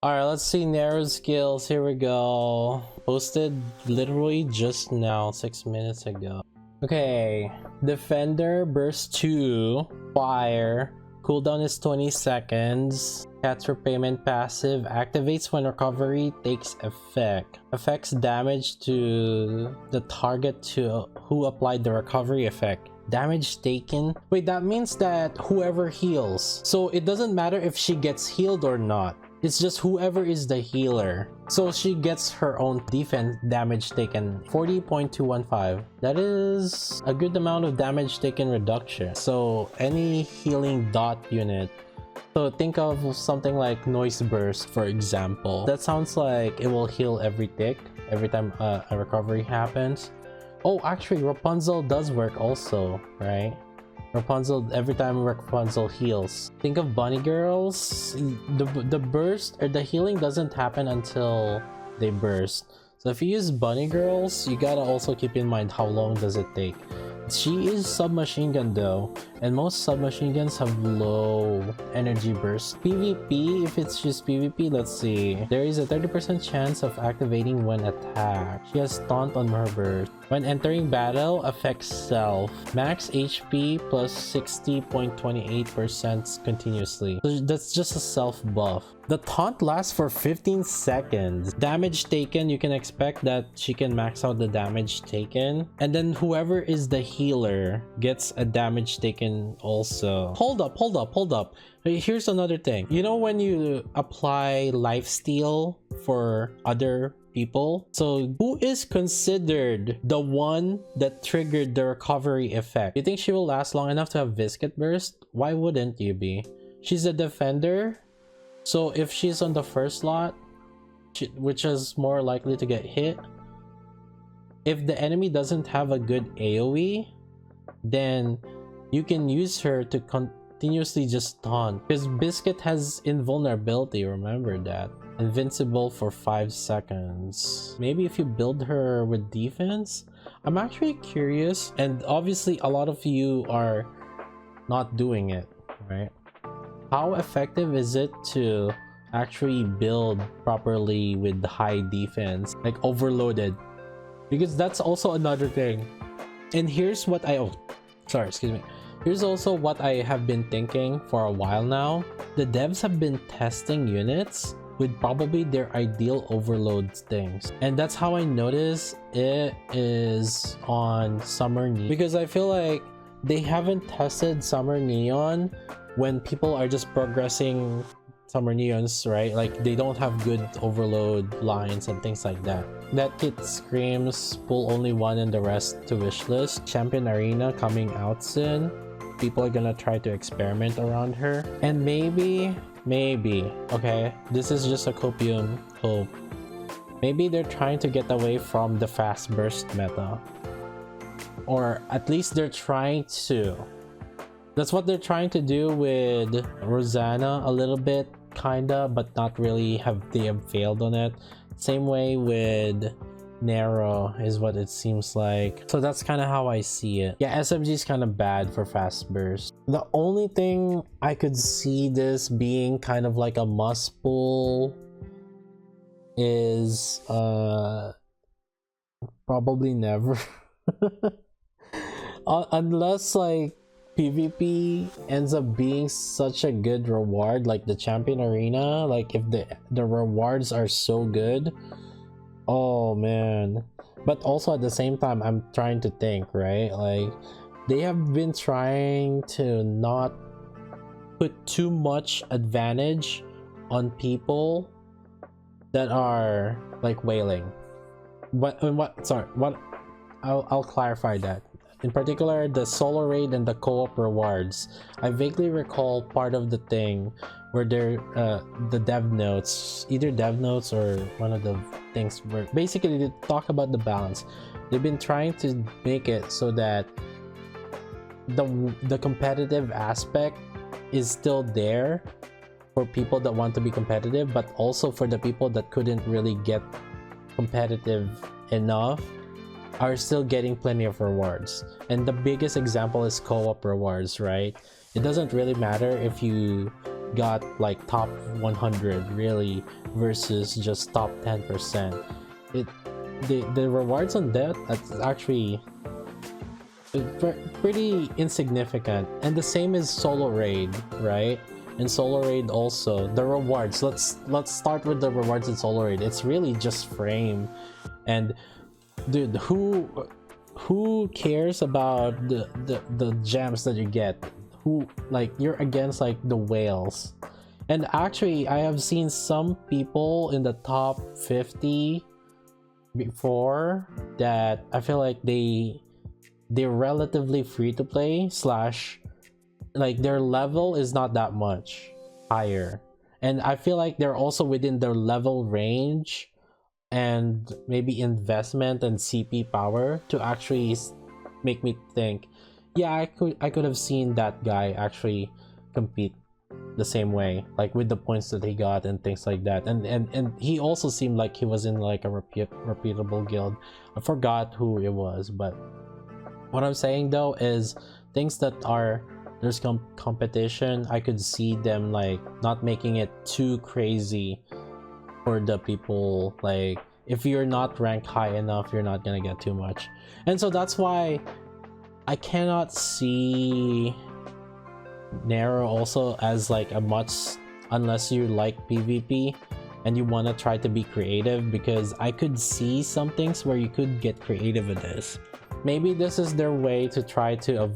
Alright, let's see Nero skills. Here we go. Posted literally just now, 6 minutes ago. Okay, Defender, Burst 2, Fire, cooldown is 20 seconds. Cat's Repayment passive activates when recovery takes effect. Affects damage to the target to who applied the recovery effect. Damage taken. Wait, that means that whoever heals. So it doesn't matter if she gets healed or not. It's just whoever is the healer. So she gets her own defense damage taken. 40.215. That is a good amount of damage taken reduction. So any healing dot unit. So think of something like Noise Burst, for example. That sounds like it will heal every tick, every time a recovery happens. Oh, actually Rapunzel does work also, right? Rapunzel, every time Rapunzel heals. Think of bunny girls. The burst or the healing doesn't happen until they burst. So if you use bunny girls, you gotta also keep in mind how long does it take. She is submachine gun though, and most submachine guns have low energy burst. PvP, if it's just PvP, let's see. There is a 30% chance of activating when attacked. She has taunt on her burst. When entering battle, affects self. Max HP plus 60.28% continuously. So that's just a self buff. The taunt lasts for 15 seconds. Damage taken, you can expect that she can max out the damage taken. And then whoever is the healer gets a damage taken also. Hold up. Here's another thing. You know when you apply lifesteal for other people? So who is considered the one that triggered the recovery effect? You think she will last long enough to have Viscid Burst? Why wouldn't you be? She's a defender. So if she's on the first slot, which is more likely to get hit, if the enemy doesn't have a good AoE, then you can use her to continuously just taunt. Because Biscuit has invulnerability, remember that. Invincible for 5 seconds. Maybe if you build her with defense? I'm actually curious, and obviously a lot of you are not doing it, right? How effective is it to actually build properly with high defense, like overloaded? Because that's also another thing. And here's what here's also what I have been thinking for a while now. The devs have been testing units with probably their ideal overload things, and that's how I notice it is on Summer Neon, because I feel like they haven't tested Summer Neon when people are just progressing Summer Neons, right? Like they don't have good overload lines and things like that. That kit screams pull only one and the rest to wishlist. Champion Arena coming out soon. People are gonna try to experiment around her, and maybe, okay, this is just a copium hope, maybe they're trying to get away from the fast burst meta, or at least they're trying to. That's what they're trying to do with Rosanna a little bit, kinda, but not really. They have failed on it. Same way with Nero is what it seems like. So that's kind of how I see it. Yeah, SMG is kind of bad for fast burst. The only thing I could see this being kind of like a must pull is probably never. Unless like PvP ends up being such a good reward, like the Champion Arena, like if the rewards are so good, oh man. But also at the same time, I'm trying to think, right? Like they have been trying to not put too much advantage on people that are like whaling. I'll clarify that. In particular, the solo raid and the co-op rewards. I vaguely recall part of the thing where the dev notes, either dev notes or one of the things where basically they talk about the balance. They've been trying to make it so that the competitive aspect is still there for people that want to be competitive, but also for the people that couldn't really get competitive enough are still getting plenty of rewards. And the biggest example is co-op rewards, right? It doesn't really matter if you got like top 100 really versus just top 10%. The rewards on that, that's actually pretty insignificant. And the same is solo raid, right? In solo raid also, the rewards, let's start with the rewards in solo raid. It's really just frame. And dude, who cares about the gems that you get? Who, like, you're against like the whales. And actually I have seen some people in the top 50 before that I feel like they're relatively free to play slash like their level is not that much higher, and I feel like they're also within their level range and maybe investment and CP power to actually make me think, yeah, I could have seen that guy actually compete the same way, like with the points that he got and things like that. And he also seemed like he was in like a reputable guild. I forgot who it was, but what I'm saying though is things that are there's competition, I could see them like not making it too crazy for the people. Like if you're not ranked high enough, you're not gonna get too much. And so that's why I cannot see Nero also as like a much, unless you like PvP and you want to try to be creative, because I could see some things where you could get creative with this. Maybe this is their way to try to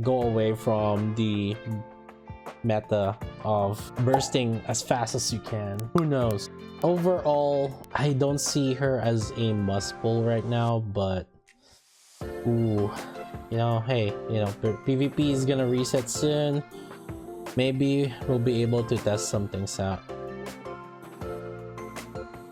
go away from the meta of bursting as fast as you can. Who knows? Overall, I don't see her as a must pull right now, but ooh, you know, hey, you know, PvP is gonna reset soon. Maybe we'll be able to test some things out.